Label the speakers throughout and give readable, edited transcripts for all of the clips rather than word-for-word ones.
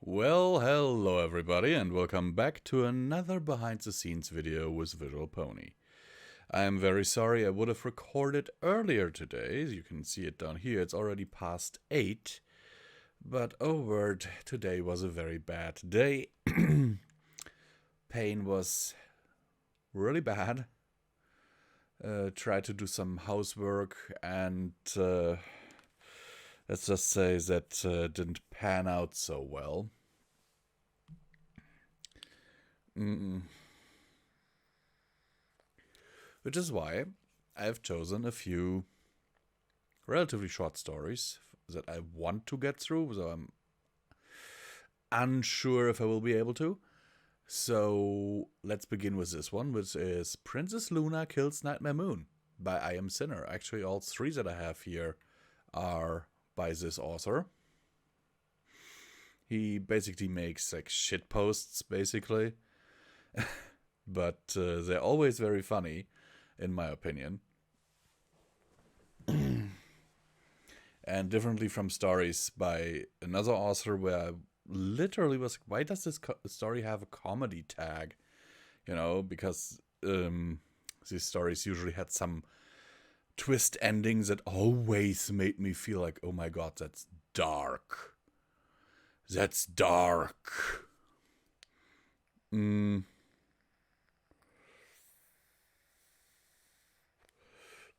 Speaker 1: Well, hello everybody and welcome back to another behind the scenes video with Visual Pony. I am very sorry I would have recorded earlier today. As you can see it down here, it's already past 8. But oh word, today was a very bad day. Pain was really bad. Tried to do some housework and let's just say that didn't pan out so well. Which is why I have chosen a few relatively short stories that I want to get through, so I'm unsure if I will be able to. So let's begin with this one, which is Princess Luna Kills Nightmare Moon by I Am Sinner. Actually, all three that I have here are by this author. He basically makes like shit posts, basically. But they're always very funny, in my opinion. And differently from stories by another author where I literally was like, why does this story have a comedy tag? You know, because these stories usually had some twist endings that always made me feel like, oh my god, that's dark. That's dark.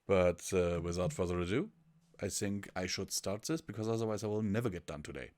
Speaker 1: But without further ado, I think I should start this, because otherwise I will never get done today.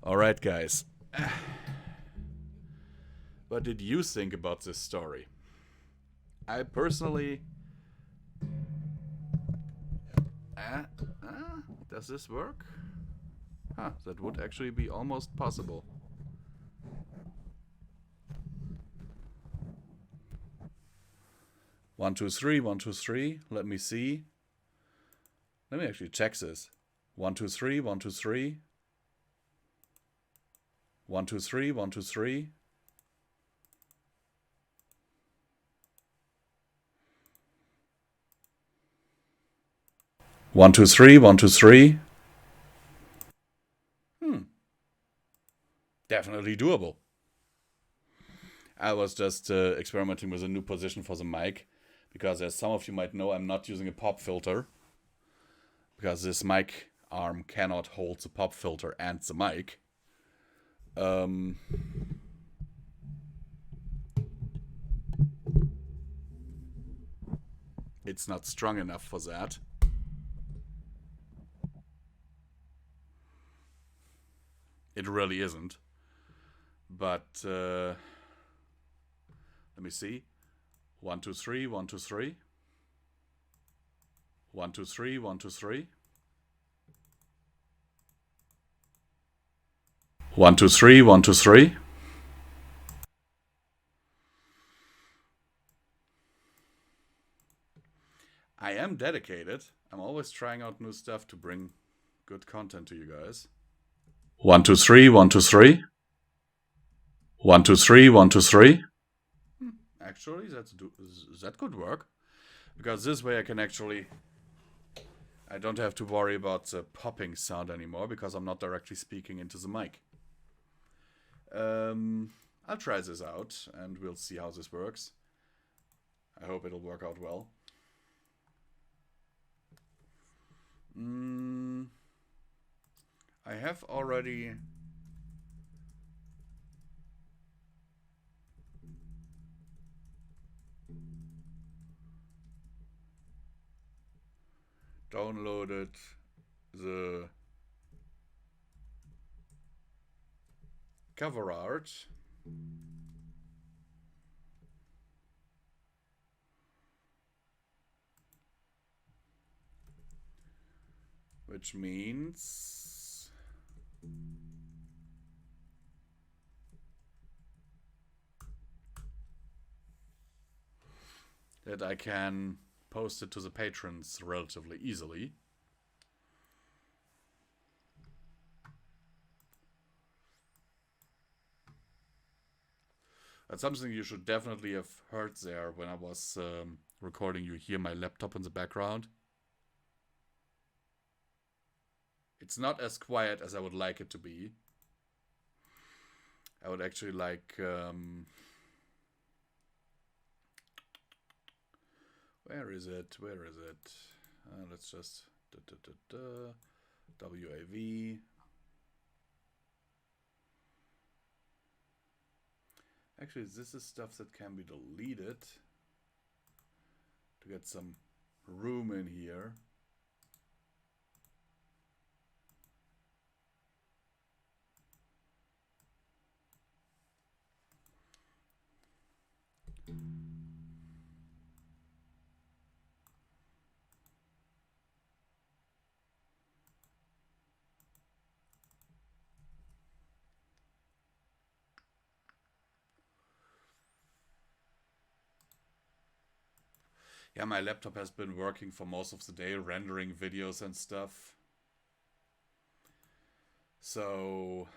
Speaker 1: Alright, guys. What did you think about this story? I personally... does this work? Huh, that would actually be almost possible. One, two, three, 1, 2, 3. Let me see. Let me actually check this. 1, 2, 3, 1, 2, 3. 1, 2, 3, 1, 2, 3. One, two, three, 1, 2, 3. Definitely doable. I was just experimenting with a new position for the mic, because as some of you might know, I'm not using a pop filter, because this mic arm cannot hold the pop filter and the mic. It's not strong enough for that. It really isn't. But let me see. 1, 2, 3, 1, 2, 3. 1, 2, 3, 1, 2, 3. 1, 2, 3, 1, 2, 3. I am dedicated. I'm always trying out new stuff to bring good content to you guys. 1, 2, 3, 1, 2, 3. 1, 2, 3, 1, 2, 3. Actually, that could work. Because this way I can actually... I don't have to worry about the popping sound anymore, because I'm not directly speaking into the mic. I'll try this out, and we'll see how this works. I hope it'll work out well. I have already... downloaded the cover art. Which means that I can post it to the patrons relatively easily. That's something you should definitely have heard there when I was recording. You hear my laptop in the background. It's not as quiet as I would like it to be. I would actually like... where is it? Where is it? Let's just... WAV. Actually, this is stuff that can be deleted to get some room in here. Yeah, my laptop has been working for most of the day, rendering videos and stuff. So,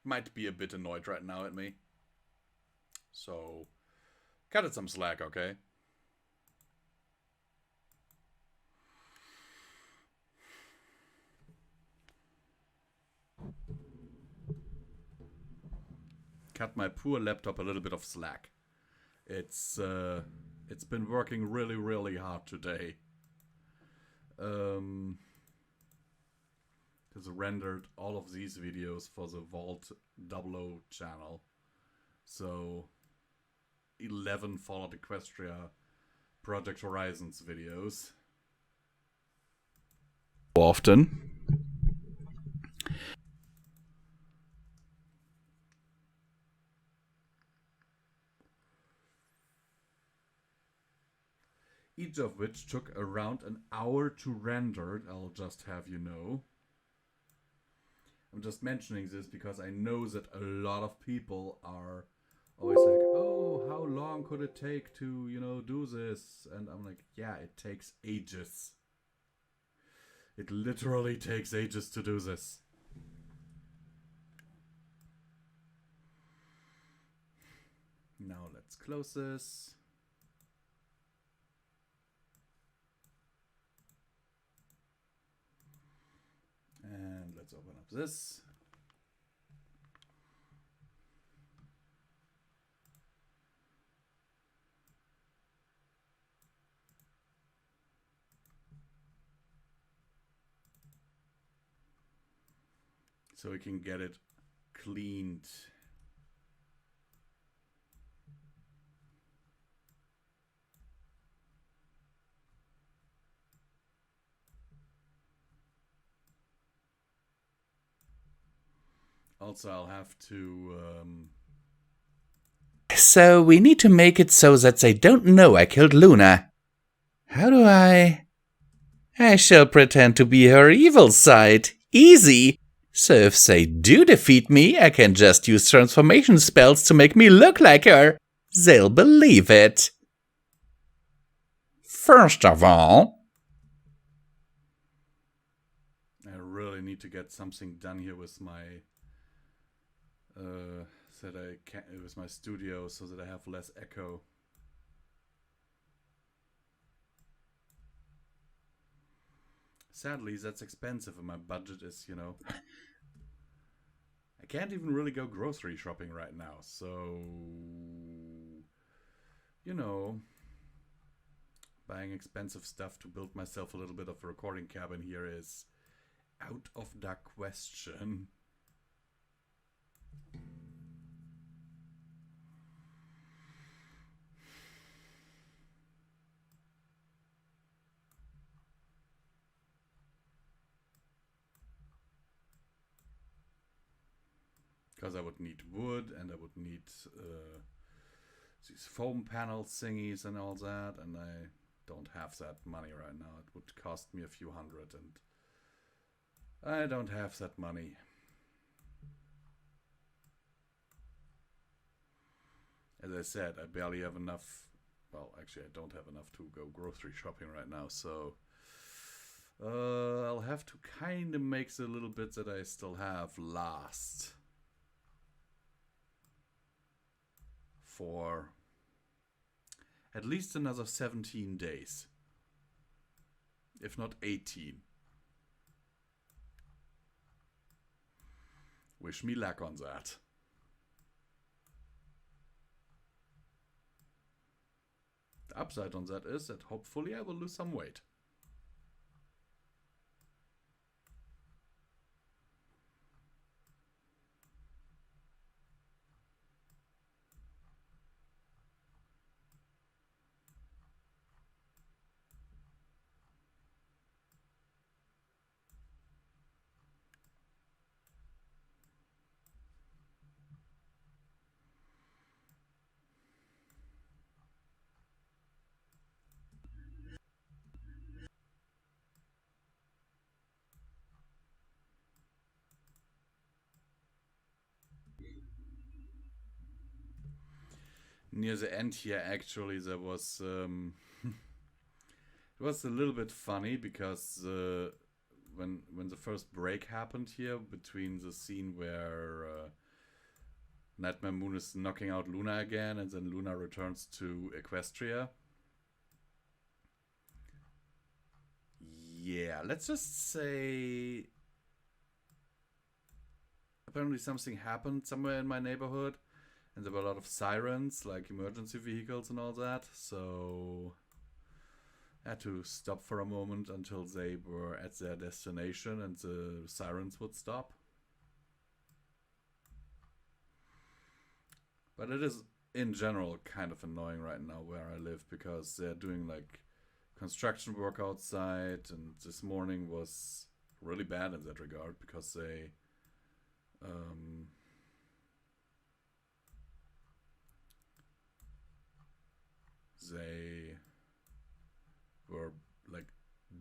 Speaker 1: might be a bit annoyed right now at me. So, cut it some slack, okay? Cut my poor laptop a little bit of slack. It's been working really, really hard today. Because rendered all of these videos for the Vault 00 channel. So 11 Fallout Equestria Project Horizons videos. Often. each of which took around an hour to render. I'll just have you know. I'm just mentioning this because I know that a lot of people are always like, oh, how long could it take to, you know, do this? And I'm like, yeah, it takes ages. It literally takes ages to do this. Now let's close this. And let's open up this. So we can get it cleaned. Also, I'll have to...
Speaker 2: So we need to make it so that they don't know I killed Luna. How do I... I shall pretend to be her evil side. Easy. So if they do defeat me, I can just use transformation spells to make me look like her. They'll believe it. First of all...
Speaker 1: I really need to get something done here with my... with my studio so that I have less echo. Sadly, that's expensive and my budget is, you know... I can't even really go grocery shopping right now, so... You know... Buying expensive stuff to build myself a little bit of a recording cabin here is out of the question. Because I would need wood and I would need these foam panel thingies and all that, and I don't have that money right now. It would cost me a few hundred, and I don't have that money. As I said, I barely have enough. Well, actually, I don't have enough to go grocery shopping right now, so I'll have to kind of make the little bit that I still have last for at least another 17 days, if not 18. Wish me luck on that. The upside on that is that hopefully I will lose some weight. Near the end here, actually, there was it was a little bit funny because when the first break happened here between the scene where Nightmare Moon is knocking out Luna again, and then Luna returns to Equestria. Yeah, let's just say apparently something happened somewhere in my neighborhood. And there were a lot of sirens, like emergency vehicles and all that. So I had to stop for a moment until they were at their destination and the sirens would stop. But it is, in general, kind of annoying right now where I live because they're doing like construction work outside. And this morning was really bad in that regard because they...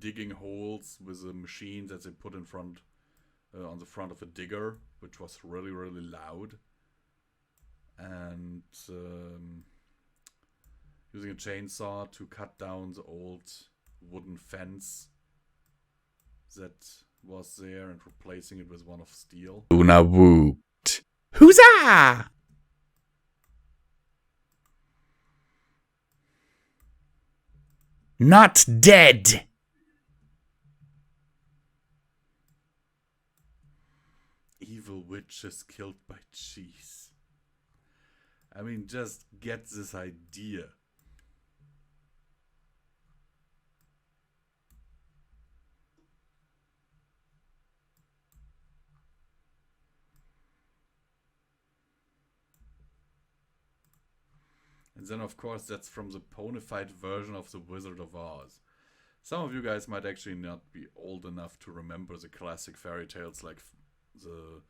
Speaker 1: digging holes with a machine that they put in front, on the front of a digger, which was really, really loud. And using a chainsaw to cut down the old wooden fence that was there and replacing it with one of steel.
Speaker 2: Luna whooped. Huzzah! Not dead!
Speaker 1: Evil witches killed by cheese. I mean, just get this idea. And then, of course, that's from the ponified version of The Wizard of Oz. Some of you guys might actually not be old enough to remember the classic fairy tales like The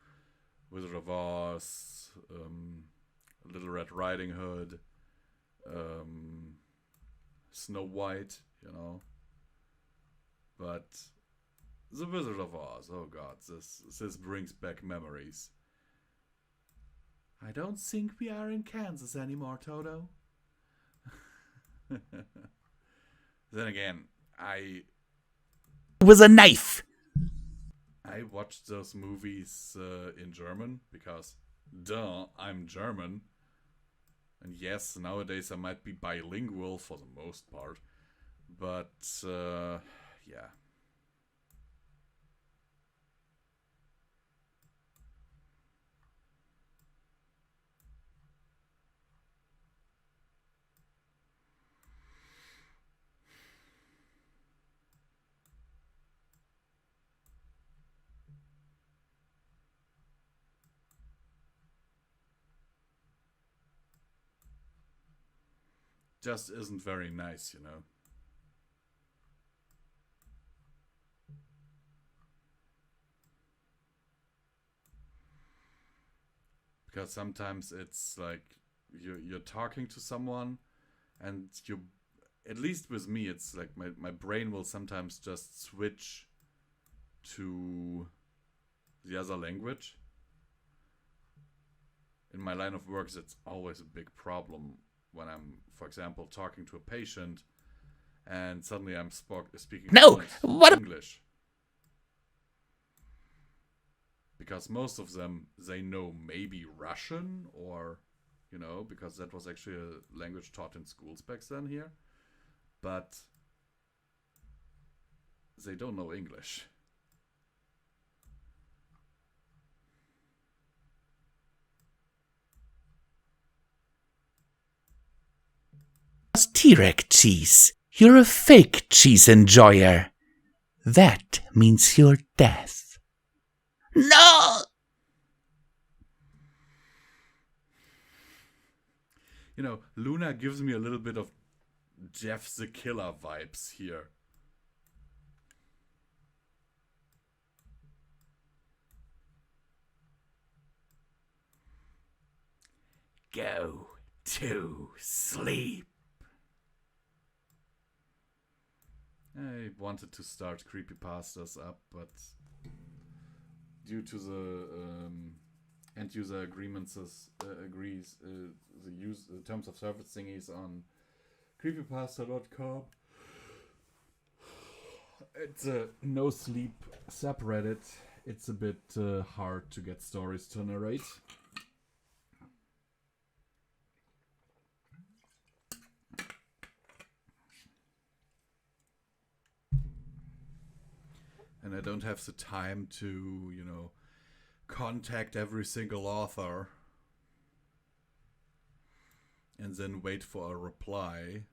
Speaker 1: Wizard of Oz, Little Red Riding Hood, Snow White, you know. But The Wizard of Oz, oh god, this brings back memories. I don't think we are in Kansas anymore, Toto. Then again,
Speaker 2: With a knife!
Speaker 1: I watched those movies in German because, duh, I'm German. And yes, nowadays I might be bilingual for the most part. But, yeah. Just isn't very nice, you know. Because sometimes it's like you're talking to someone and you, at least with me, it's like my brain will sometimes just switch to the other language. In my line of work, it's always a big problem when I'm, for example, talking to a patient and suddenly I'm speaking English. Because most of them, they know maybe Russian or, you know, because that was actually a language taught in schools back then here. But they don't know English.
Speaker 2: T-Rex cheese. You're a fake cheese enjoyer. That means your death. No!
Speaker 1: You know, Luna gives me a little bit of Jeff the Killer vibes here.
Speaker 2: Go to sleep.
Speaker 1: I wanted to start creepypastas up, but due to the end user agreements, agrees the terms of service thingies on creepypasta.com. It's a no sleep subreddit. It's a bit hard to get stories to narrate. And I don't have the time to, you know, contact every single author and then wait for a reply.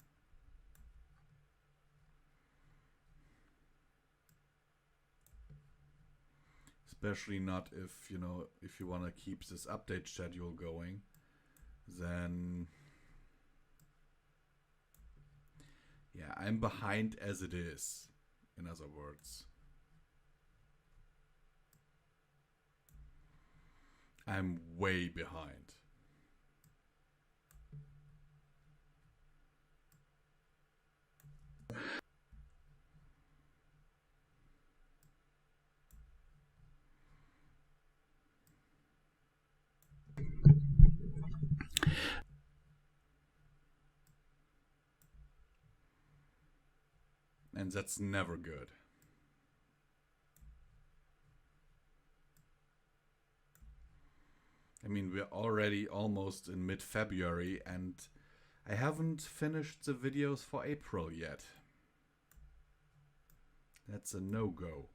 Speaker 1: Especially not if, you know, if you want to keep this update schedule going, then yeah, I'm behind as it is, in other words. I'm way behind. And that's never good. I mean, we're already almost in mid-February and I haven't finished the videos for April yet. That's a no-go.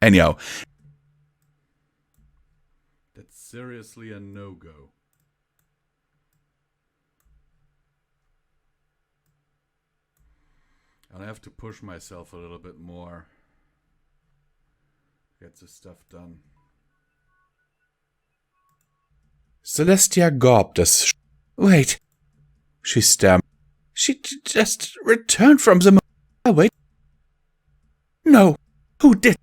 Speaker 2: Anyhow.
Speaker 1: That's seriously a no-go. And I have to push myself a little bit more to get this stuff done.
Speaker 2: Celestia gawped as... Wait. She stammered. She just returned from the... Oh, wait. No. Who did...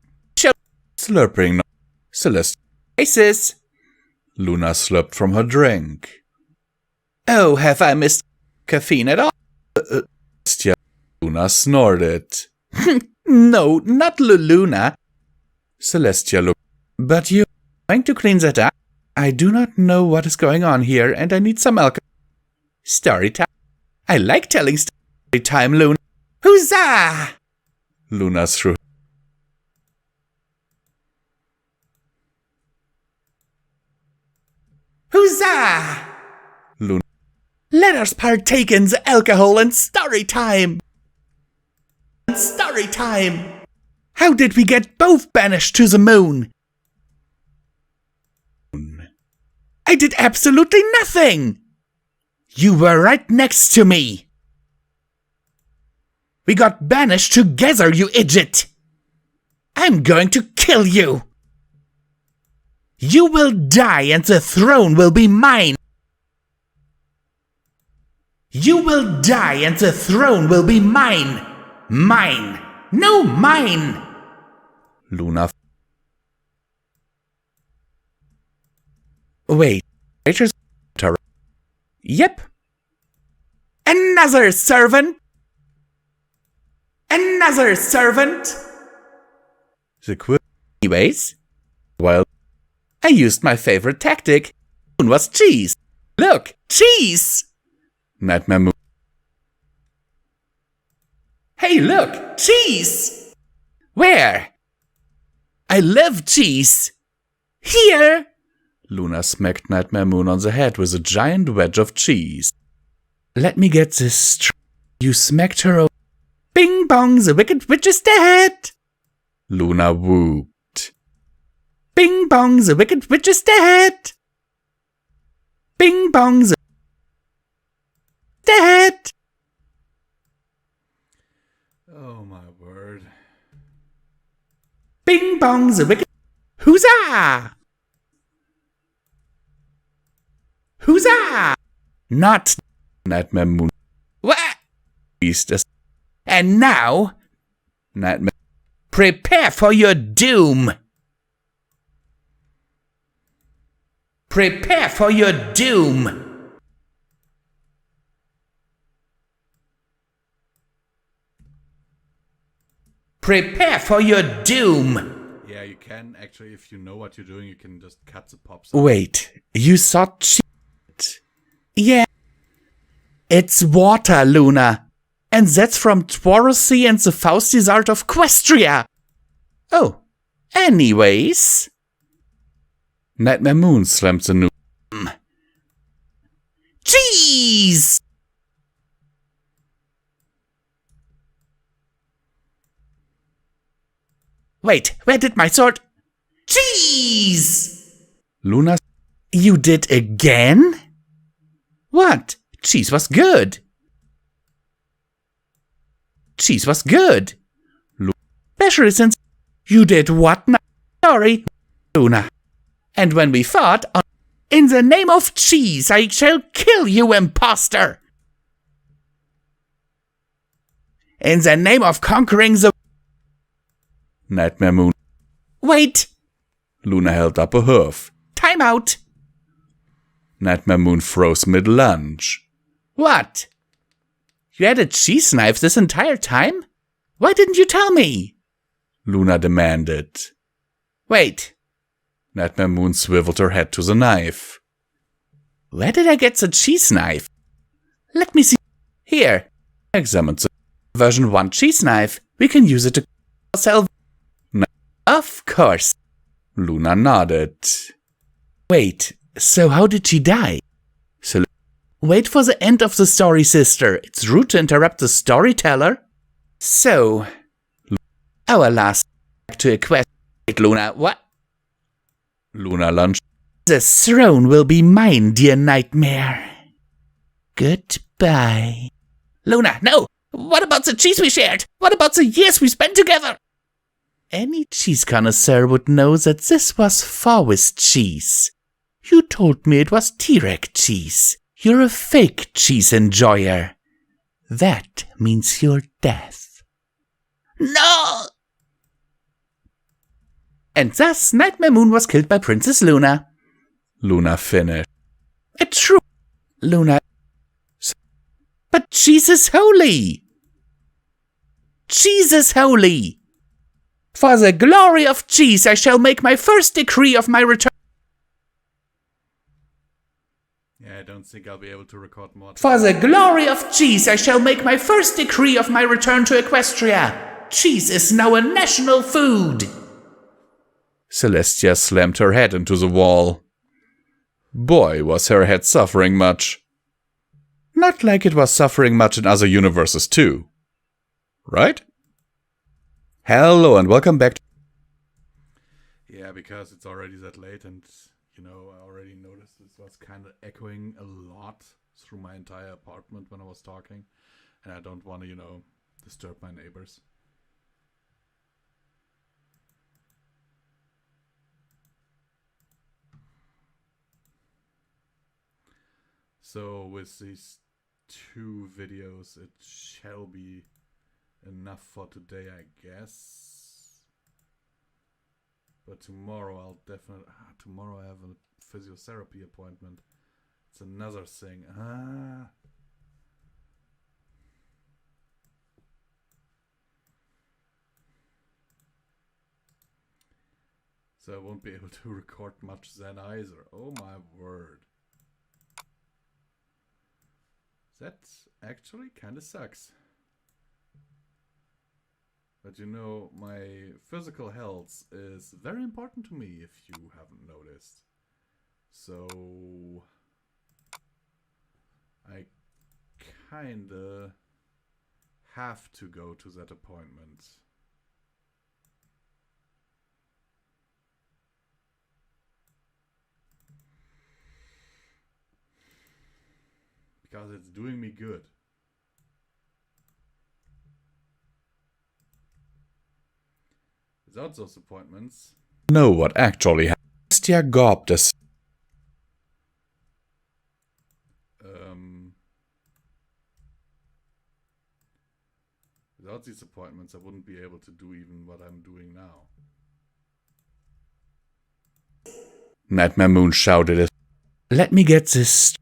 Speaker 2: Slurping. Celestia. Aces.
Speaker 1: Luna slurped from her drink.
Speaker 2: Oh, have I missed caffeine at all?
Speaker 1: Celestia. Luna snorted.
Speaker 2: No, not Luna.
Speaker 1: Celestia looked.
Speaker 2: But you're going to clean that up? I do not know what is going on here, and I need some alcohol. Story time. I like telling story time, Luna. Huzzah!
Speaker 1: Luna threw.
Speaker 2: Huzzah!
Speaker 1: Luna.
Speaker 2: Let us partake in the alcohol and story time. Story time. How did we get both banished to the moon? I did absolutely nothing. You were right next to me. We got banished together, you idiot. I'm going to kill you. You will die and the throne will be mine. You will die and the throne will be mine. Mine. No, mine.
Speaker 1: Luna.
Speaker 2: Wait. Yep. Another servant. Another servant. Anyways.
Speaker 1: Well.
Speaker 2: I used my favorite tactic. Moon was cheese. Look, cheese.
Speaker 1: Nightmare Moon.
Speaker 2: Hey, look, cheese. Where? I love cheese. Here.
Speaker 1: Luna smacked Nightmare Moon on the head with a giant wedge of cheese.
Speaker 2: Let me get this straight. You smacked her over. Bing bong, the wicked witch is dead.
Speaker 1: Luna whooped.
Speaker 2: Bing bong, the wicked witch is dead. Bing bong, the dead.
Speaker 1: Oh my word.
Speaker 2: Bing bong, the wicked. Huzzah! Huzzah! Not
Speaker 1: Nightmare Moon.
Speaker 2: What? And now,
Speaker 1: Nightmare.
Speaker 2: Prepare for your doom. Prepare for your doom. Prepare for your doom.
Speaker 1: Yeah, you can actually, if you know what you're doing, you can just cut the pops.
Speaker 2: Wait, you saw shit? Yeah. It's water, Luna. And that's from Twarosy and the Fausties Art of Questria. Oh, anyways.
Speaker 1: Nightmare Moon slammed the new.
Speaker 2: Cheese! Wait, where did my sword? Cheese!
Speaker 1: Luna.
Speaker 2: You did again? What? Cheese was good. Cheese was good. Especially since you did what now? Sorry, Luna. And when we fought, in the name of cheese, I shall kill you, imposter. In the name of conquering the...
Speaker 1: Nightmare Moon.
Speaker 2: Wait.
Speaker 1: Luna held up a hoof.
Speaker 2: Time out.
Speaker 1: Nightmare Moon froze mid-lunge.
Speaker 2: What? You had a cheese knife this entire time? Why didn't you tell me?
Speaker 1: Luna demanded.
Speaker 2: Wait.
Speaker 1: Nightmare Moon swiveled her head to the knife.
Speaker 2: Where did I get the cheese knife? Let me see. Here.
Speaker 1: Examined the
Speaker 2: version 1 cheese knife. We can use it to sell. Of course.
Speaker 1: Luna nodded.
Speaker 2: Wait, so how did she die? Wait for the end of the story, sister. It's rude to interrupt the storyteller. So, our last to a question. Wait, Luna, what?
Speaker 1: Luna lunged.
Speaker 2: The throne will be mine, dear Nightmare. Goodbye. Luna, no! What about the cheese we shared? What about the years we spent together? Any cheese connoisseur would know that this was Fawis cheese. You told me it was T-Rex cheese. You're a fake cheese enjoyer. That means your death. No! And thus, Nightmare Moon was killed by Princess Luna.
Speaker 1: Luna finished.
Speaker 2: It's true. Luna. But cheese is holy. Cheese is holy. For the glory of cheese, I shall make my first decree of my return.
Speaker 1: Yeah, I don't think I'll be able to record more.
Speaker 2: For the glory of cheese, I shall make my first decree of my return to Equestria. Cheese is now a national food.
Speaker 1: Celestia slammed her head into the wall. Boy, was her head suffering much. Not like it was suffering much in other universes too. Right? Hello and welcome back. Yeah, because it's already that late and, you know, I already noticed this was kind of echoing a lot through my entire apartment when I was talking. And I don't want to, you know, disturb my neighbors. So with these 2 videos, it shall be enough for today, I guess. But tomorrow I'll definitely... tomorrow I have a physiotherapy appointment. It's another thing. So I won't be able to record much then either. Oh my word. That actually kind of sucks. But you know, my physical health is very important to me, if you haven't noticed. So I kinda have to go to that appointment. Because it's doing me good. Without those appointments, know what actually happened. Celestia gawped as without these appointments, I wouldn't be able to do even what I'm doing now. Nightmare Moon shouted it.
Speaker 2: Let me get this.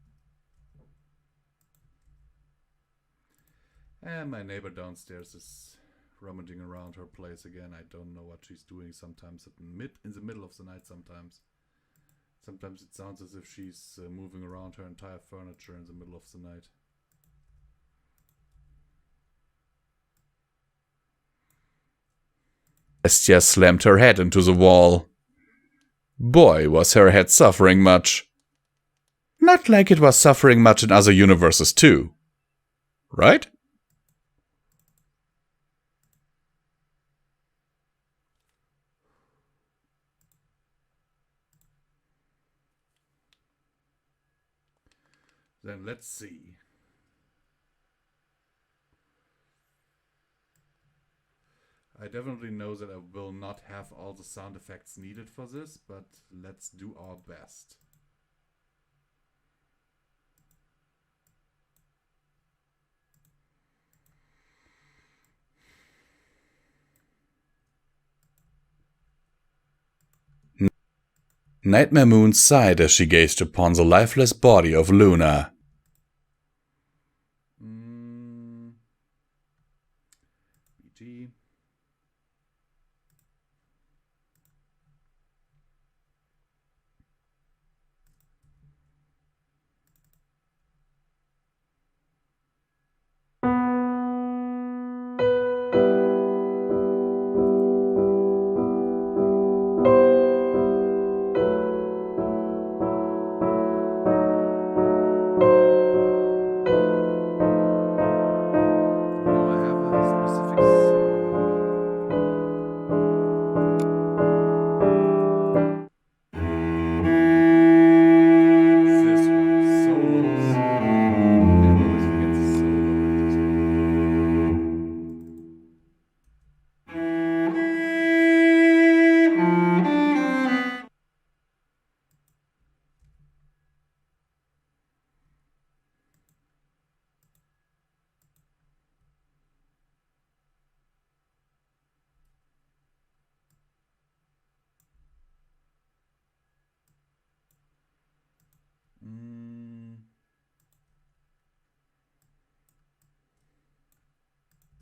Speaker 1: And my neighbor downstairs is rummaging around her place again. I don't know what she's doing sometimes in the middle of the night sometimes. Sometimes it sounds as if she's moving around her entire furniture in the middle of the night. Celestia slammed her head into the wall. Boy, was her head suffering much. Not like it was suffering much in other universes too. Right? Then let's see. I definitely know that I will not have all the sound effects needed for this, but let's do our best. Nightmare Moon sighed as she gazed upon the lifeless body of Luna.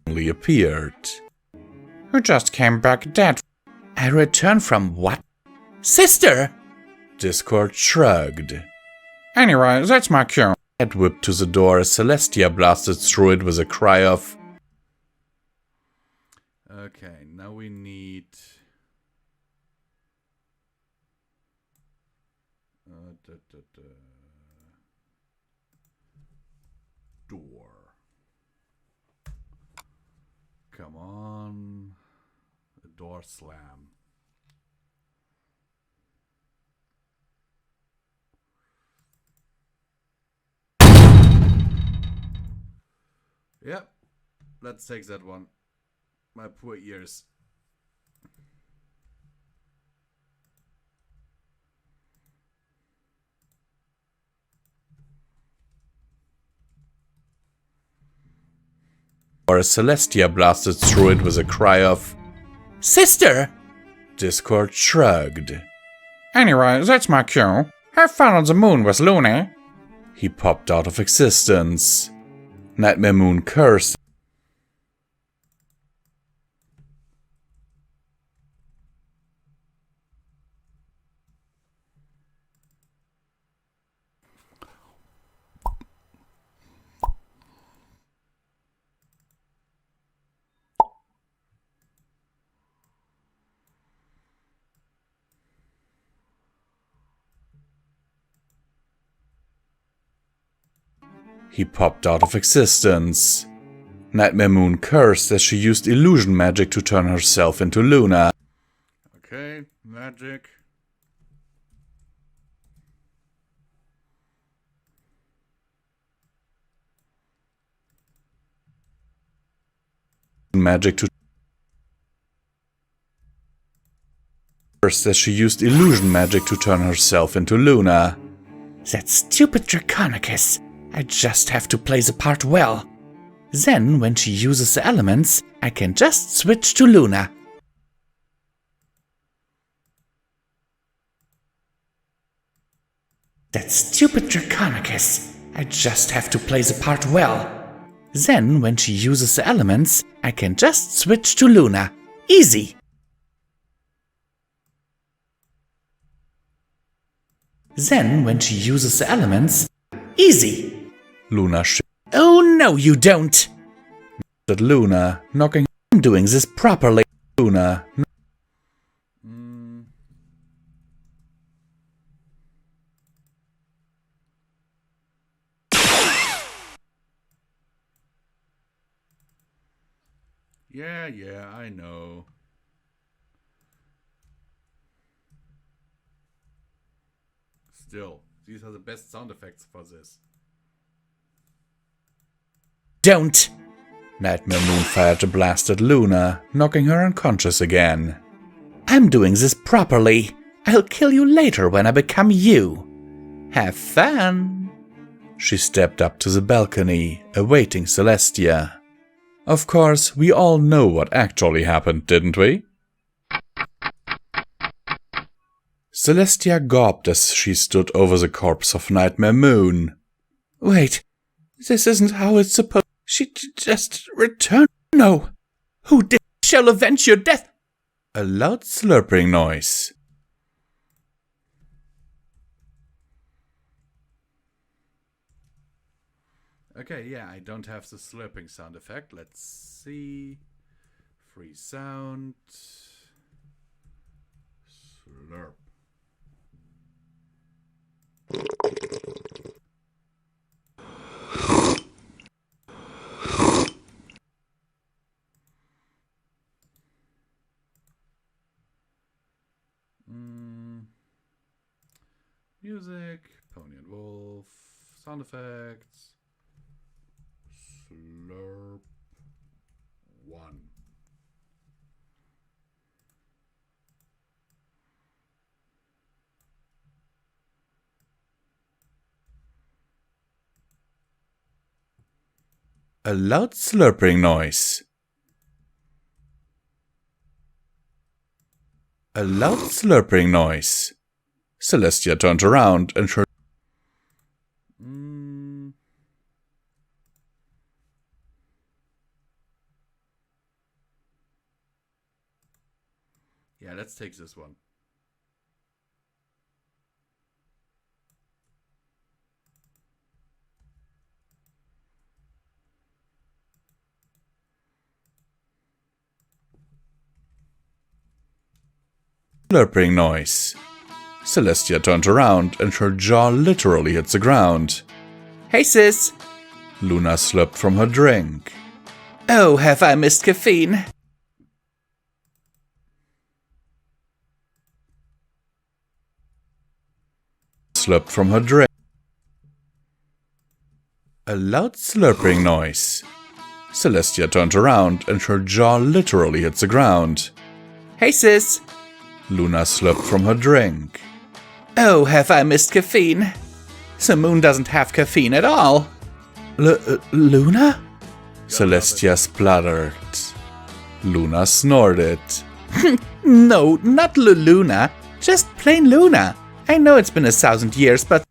Speaker 2: Only appeared. You just came back dead. I returned from what? Sister! Discord shrugged. Anyway, that's my cue. Head whipped to the door as Celestia blasted through it with a cry of...
Speaker 1: Okay, now we need... Door. Come on. The door slam. Yep. Let's take that one. My poor ears.
Speaker 2: Or as Celestia blasted through it with a cry of... Sister! Discord shrugged. Anyway, that's my cue. Have fun on the moon with Looney. He popped out of existence. Nightmare Moon cursed. He popped out of existence. Nightmare Moon cursed as she used illusion magic to turn herself into Luna.
Speaker 1: Okay, magic.
Speaker 2: Magic to cursed as she used illusion magic to turn herself into Luna. That stupid Draconicus. I just have to play the part well. Then, when she uses the elements, I can just switch to Luna. That stupid Draconicus. I just have to play the part well. Then, when she uses the elements, I can just switch to Luna. Easy! Then, when she uses the elements, easy! Luna Oh no, you don't! Said Luna, knocking. I'm doing this properly. Luna.
Speaker 1: Yeah, I know. Still, these are the best sound effects for this.
Speaker 2: Don't! Nightmare Moon fired a blast at Luna, knocking her unconscious again. I'm doing this properly. I'll kill you later when I become you. Have fun! She stepped up to the balcony, awaiting Celestia. Of course, we all know what actually happened, didn't we? Celestia gawped as she stood over the corpse of Nightmare Moon. Wait, this isn't how it's supposed. She just returned. No! Who did shall avenge your death? A loud slurping noise.
Speaker 1: Okay, yeah, I don't have the slurping sound effect. Let's see. Free sound. Slurp. Music, Pony&Wolf, sound effects, slurp 1.
Speaker 2: A loud slurping noise. A loud slurping noise. Celestia turned around and her
Speaker 1: let's take this one.
Speaker 2: Slurping noise. Celestia turned around and her jaw literally hit the ground. Hey sis! Luna slurped from her drink. Oh, have I missed caffeine? Slurped from her drink. A loud slurping noise. Celestia turned around and her jaw literally hit the ground. Hey sis! Luna slurped from her drink. Oh, have I missed caffeine? The moon doesn't have caffeine at all. Luna? Celestia spluttered. Luna snorted. No, not Luna. Just plain Luna. I know it's been 1,000 years, but...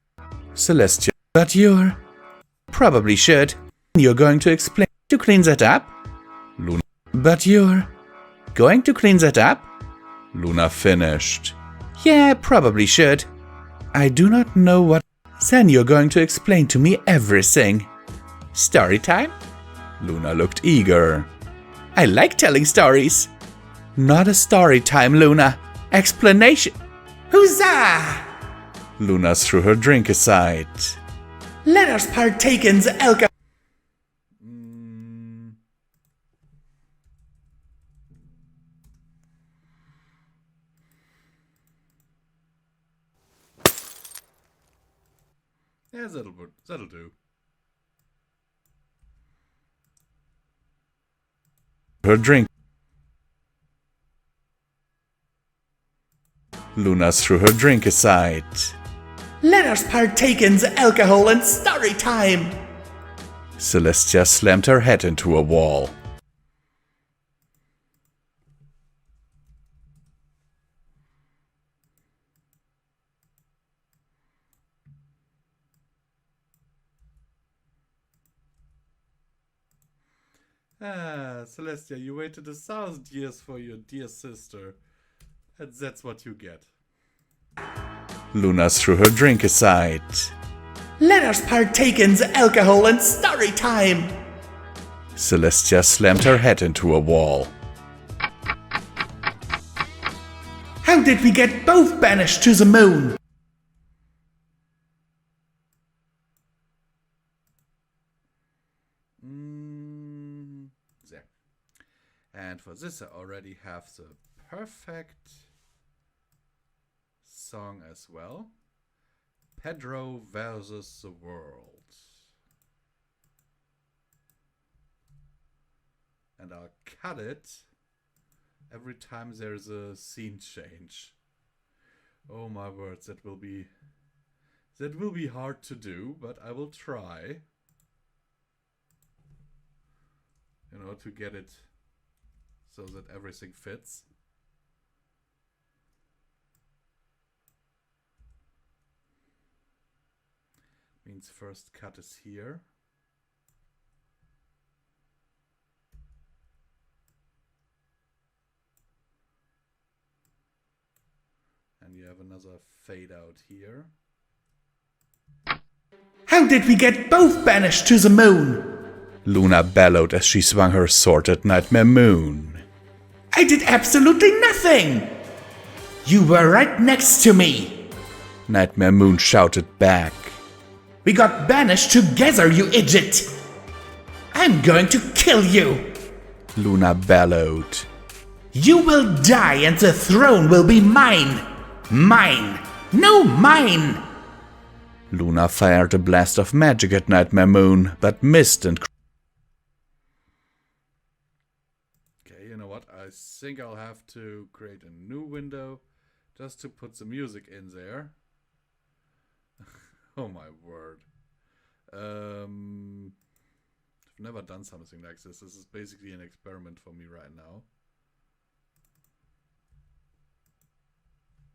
Speaker 2: Celestia, but you're... Probably should. You're going to explain to clean that up? Luna, but you're... Going to clean that up? Luna finished. Yeah, probably should. I do not know what... Then you're going to explain to me everything. Story time? Luna looked eager. I like telling stories. Not a story time, Luna. Explanation. Huzzah! Luna threw her drink aside. Let us partake in the alcohol.
Speaker 1: Yeah, that'll do.
Speaker 2: Her drink. Luna threw her drink aside. Let us partake in the alcohol and story time. Celestia slammed her head into a wall.
Speaker 1: Ah, Celestia, you waited 1,000 years for your dear sister. And that's what you get.
Speaker 2: Luna threw her drink aside. Let us partake in the alcohol and story time. Celestia slammed her head into a wall. How did we get both banished to the moon?
Speaker 1: There. And for this I already have the perfect song as well. Pedro versus the world. And I'll cut it every time there's a scene change. Oh my words, that will be hard to do, but I will try. You know, to get it so that everything fits. Means first cut is here. And you have another fade out here.
Speaker 2: How did we get both banished to the moon? Luna bellowed as she swung her sword at Nightmare Moon. I did absolutely nothing! You were right next to me! Nightmare Moon shouted back. We got banished together, you idiot! I'm going to kill you! Luna bellowed. You will die and the throne will be mine! Mine! No, mine! Luna fired a blast of magic at Nightmare Moon, but missed and...
Speaker 1: Okay, you know what? I think I'll have to create a new window just to put the music in there. Oh my word. I've never done something like this. This is basically an experiment for me right now.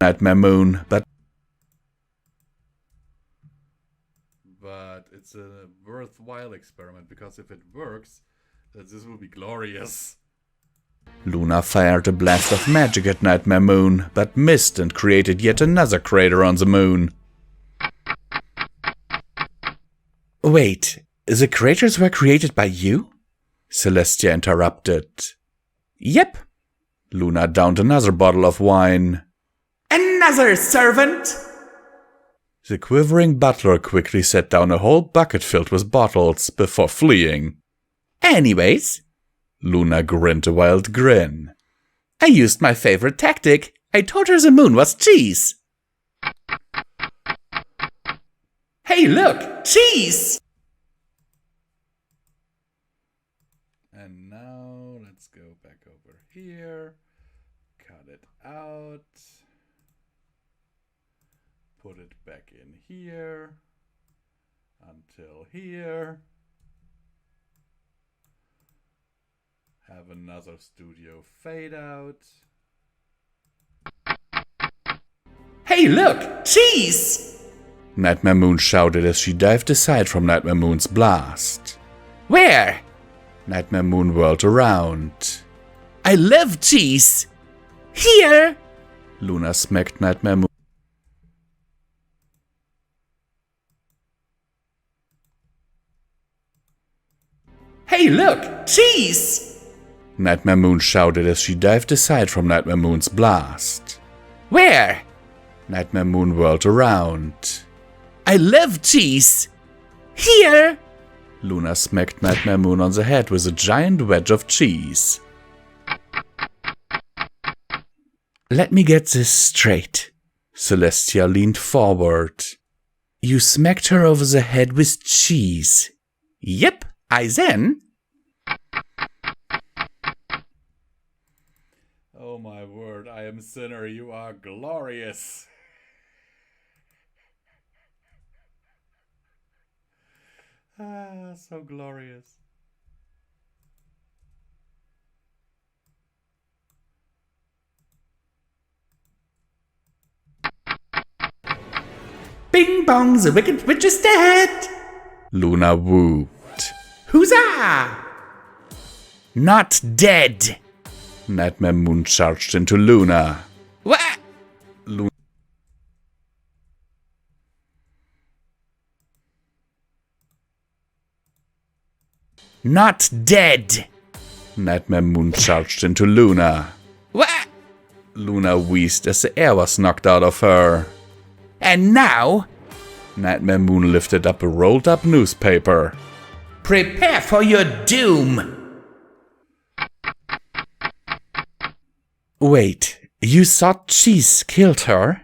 Speaker 2: Nightmare Moon, but
Speaker 1: it's a worthwhile experiment, because if it works, then this will be glorious.
Speaker 2: Luna fired a blast of magic at Nightmare Moon, but missed and created yet another crater on the moon. Wait, the craters were created by you? Celestia interrupted. Yep. Luna downed another bottle of wine. Another servant! The quivering butler quickly set down a whole bucket filled with bottles before fleeing. Anyways, Luna grinned a wild grin. I used my favorite tactic. I told her the moon was cheese. Hey look, cheese!
Speaker 1: And now let's go back over here. Cut it out. Put it back in here. Until here. Have another studio fade out.
Speaker 2: Hey look, cheese! Nightmare Moon shouted as she dived aside from Nightmare Moon's blast. Where? Nightmare Moon whirled around. I love cheese! Here! Luna smacked Nightmare Moon. Hey look, cheese! Nightmare Moon shouted as she dived aside from Nightmare Moon's blast. Where? Nightmare Moon whirled around. I love cheese! Here! Luna smacked Nightmare Moon on the head with a giant wedge of cheese. Let me get this straight. Celestia leaned forward. You smacked her over the head with cheese. Yep, I then...
Speaker 1: Oh my word, I am sinner, you are glorious. Ah, so glorious.
Speaker 2: Bing bong, the wicked witch is dead! Luna whooped. Huzzah! Not dead! Nightmare Moon charged into Luna. What? Luna. Not dead! Nightmare Moon charged into Luna. What? Luna wheezed as the air was knocked out of her. And now? Nightmare Moon lifted up a rolled up newspaper. Prepare for your doom! Wait, you thought cheese killed her?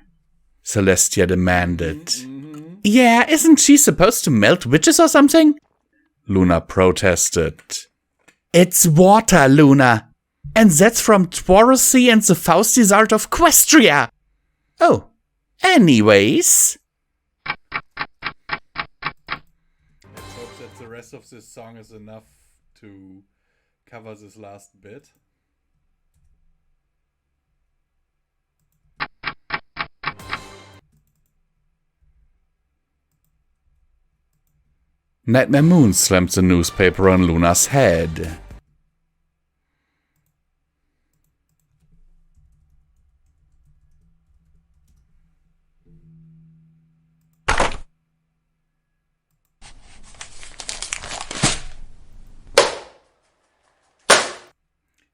Speaker 2: Celestia demanded. Yeah, isn't she supposed to melt witches or something? Luna protested. It's water, Luna. And that's from Twarosy and the Fausti's art of Questria. Oh, anyways.
Speaker 1: Let's hope that the rest of this song is enough to cover this last bit.
Speaker 2: Nightmare Moon slammed the newspaper on Luna's head.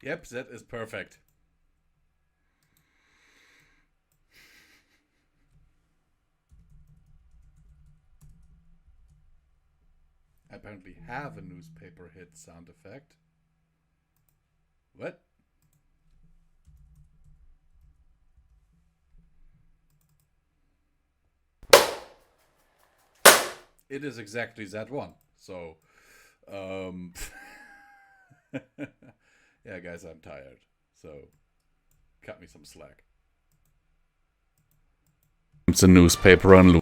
Speaker 1: Yep, that is perfect. I apparently have a newspaper hit sound effect. What? It is exactly that one. So, yeah, guys, I'm tired. So, cut me some slack.
Speaker 2: It's a newspaper on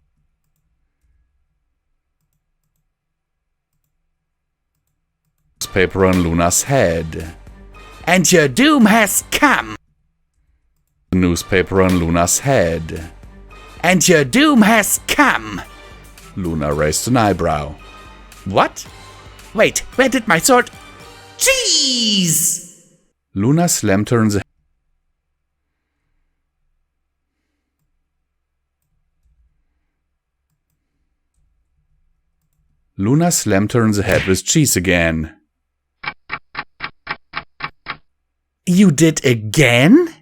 Speaker 2: Luna's head. And your doom has come! The newspaper on Luna's head. And your doom has come! Luna raised an eyebrow. What? Wait, where did my sword... Cheese! Luna slammed her in the Luna slammed her in the head with cheese again. You did again?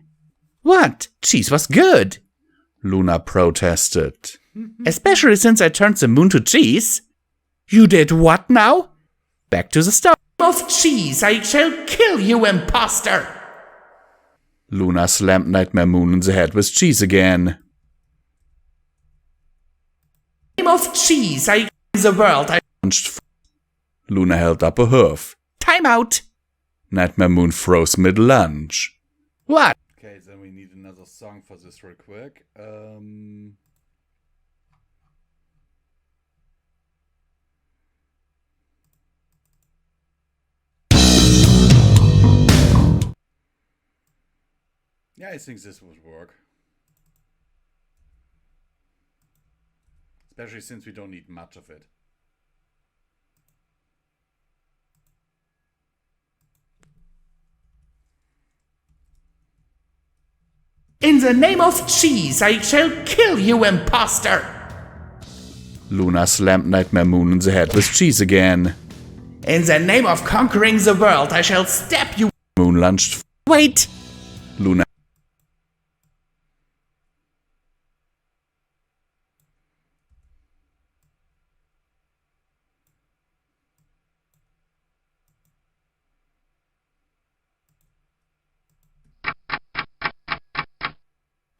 Speaker 2: What? Cheese was good, Luna protested. Especially since I turned the moon to cheese. You did what now? Back to the start of cheese. I shall kill you, imposter. Luna slammed Nightmare Moon in the head with cheese again. Name of cheese. I the world. I punched. Luna held up a hoof. Time out. Nightmare Moon froze mid-lunge. What?
Speaker 1: Okay, then we need another song for this real quick. Yeah, I think this would work. Especially since we don't need much of it.
Speaker 2: In the name of cheese, I shall kill you, imposter! Luna slammed Nightmare Moon in the head with cheese again. In the name of conquering the world, I shall stab you. Moon lunged. Wait! Luna.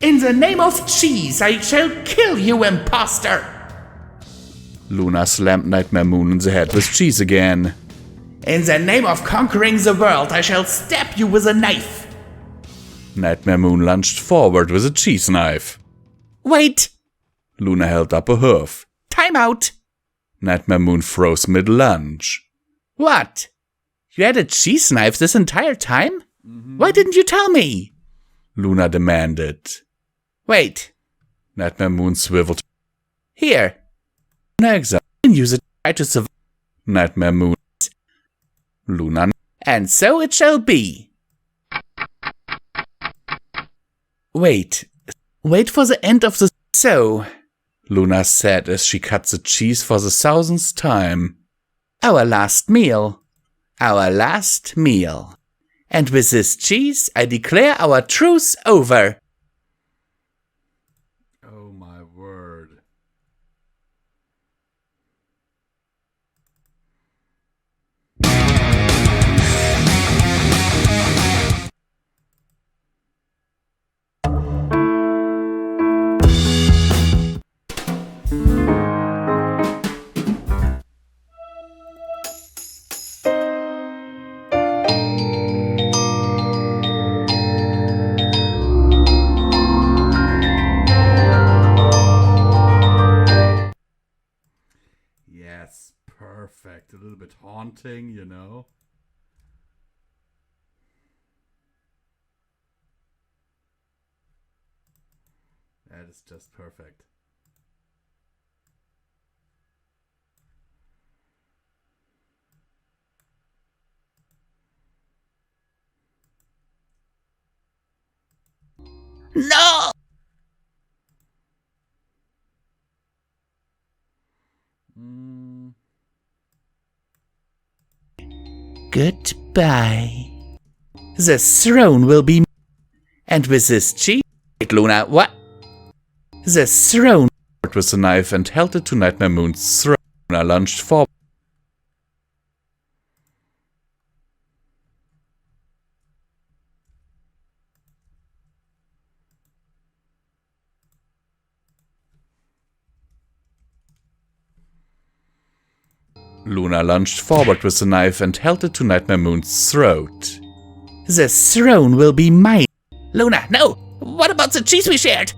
Speaker 2: In the name of cheese, I shall kill you, imposter! Luna slammed Nightmare Moon in the head with cheese again. In the name of conquering the world, I shall stab you with a knife! Nightmare Moon lunged forward with a cheese knife. Wait! Luna held up a hoof. Time out! Nightmare Moon froze mid-lunge. What? You had a cheese knife this entire time? Why didn't you tell me? Luna demanded. Wait. Nightmare Moon swiveled. Here. Luna examined and use it to try to survive. Nightmare Moon. Luna. And so it shall be. Wait. Wait for the end of the... So, Luna said as she cut the cheese for the 1000th time. Our last meal. Our last meal. And with this cheese, I declare our truce over.
Speaker 1: Oh my word. Yes, perfect. A little bit haunting, you know. That is just perfect.
Speaker 2: No! Goodbye. The throne will be... And with this cheese... Wait, Luna, what? The throne... With the knife and held it to Nightmare Moon's throat. Luna lunged forward. Luna lunged forward with the knife and held it to Nightmare Moon's throat. The throne will be mine. Luna, no! What about the cheese we shared?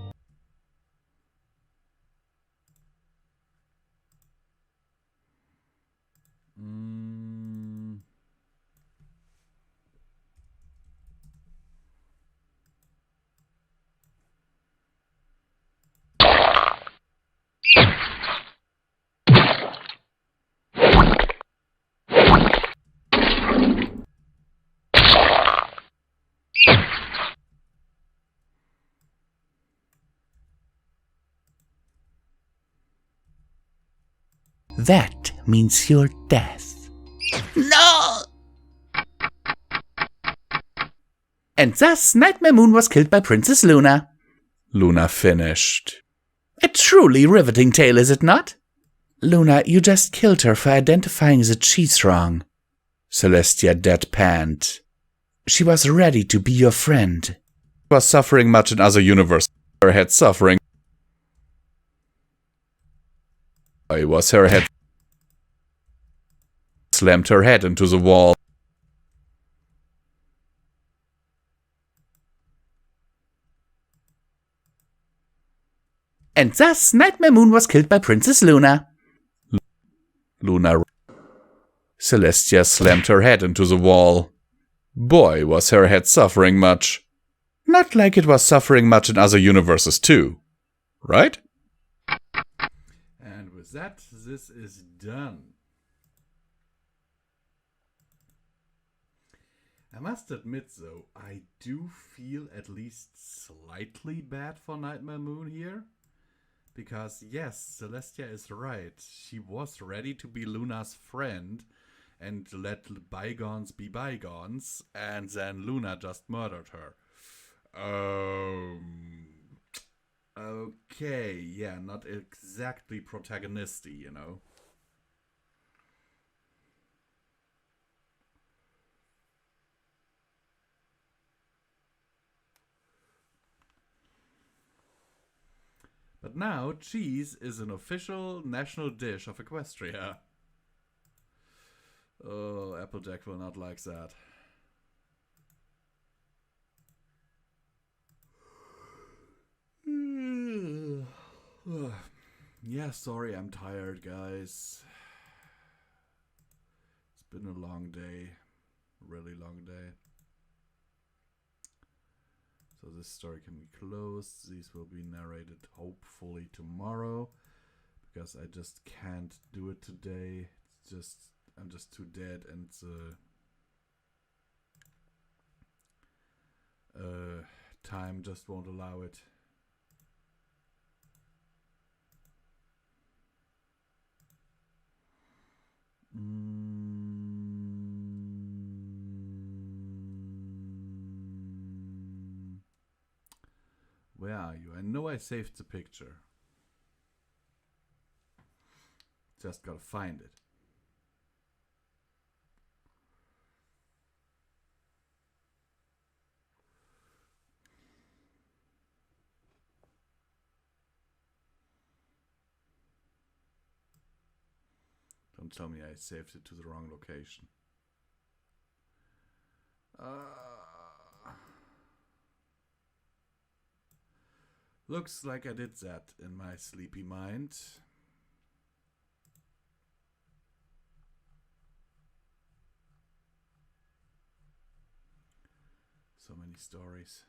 Speaker 2: That means your death. No! And thus Nightmare Moon was killed by Princess Luna.
Speaker 1: Luna finished.
Speaker 2: A truly riveting tale, is it not? Luna, you just killed her for identifying the cheese wrong.
Speaker 1: Celestia deadpanned.
Speaker 2: She was ready to be your friend.
Speaker 1: Was suffering much in other universes. Her head suffering. Why was her head slammed her head into the wall?
Speaker 2: And thus Nightmare Moon was killed by Princess Luna.
Speaker 1: Luna. Celestia slammed her head into the wall. Boy, was her head suffering much. Not like it was suffering much in other universes too. Right? And with that, this is done. I must admit though, I do feel at least slightly bad for Nightmare Moon here. Because yes, Celestia is right. She was ready to be Luna's friend and let bygones be bygones, and then Luna just murdered her. Okay, yeah, not exactly protagonisty, you know. But now, cheese is an official national dish of Equestria. Oh, Applejack will not like that. Yeah, sorry, I'm tired, guys. It's been a long day. Really long day. So this story can be closed. These will be narrated hopefully tomorrow. Because I just can't do it today. It's just, I'm just too dead, and time just won't allow it. Where are you? I know I saved the picture. Just gotta find it. Don't tell me I saved it to the wrong location. Looks like I did that in my sleepy mind. So many stories.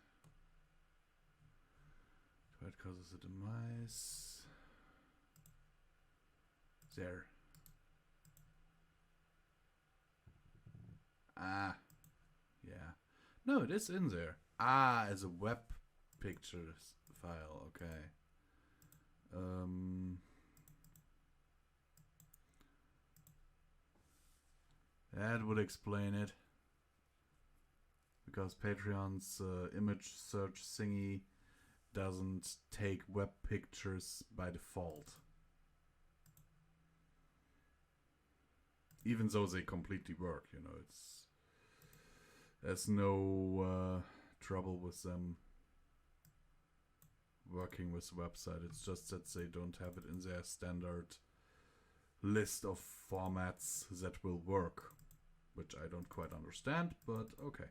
Speaker 1: What causes a demise? There. Ah. Yeah. No, it is in there. Ah, as a web pictures file. Okay. That would explain it. Because Patreon's image search thingy doesn't take web pictures by default. Even though they completely work, you know, there's no trouble with them working with the website. It's just that they don't have it in their standard list of formats that will work, which I don't quite understand, but okay.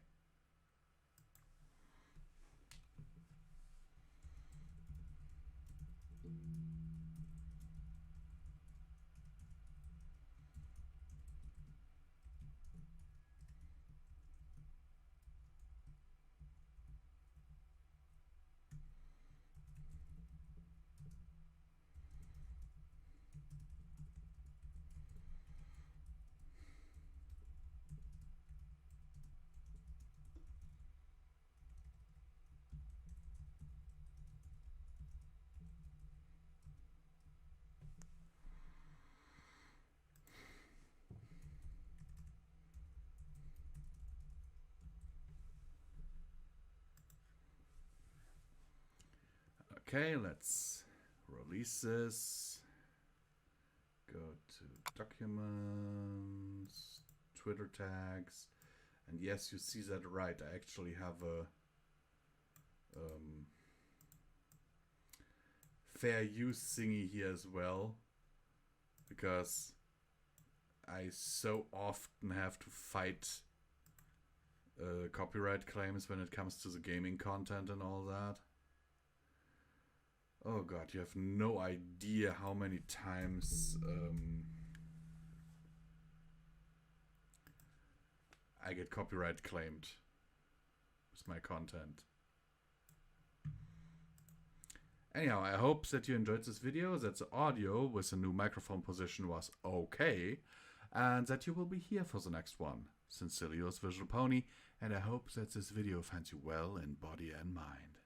Speaker 1: Okay, let's release this. Go to documents, Twitter tags, and yes, you see that right. I actually have a fair use thingy here as well, because I so often have to fight copyright claims when it comes to the gaming content and all that. Oh god, you have no idea how many times I get copyright claimed with my content. Anyhow, I hope that you enjoyed this video, that the audio with the new microphone position was okay, and that you will be here for the next one. Sincerely yours, Visual Pony, and I hope that this video finds you well in body and mind.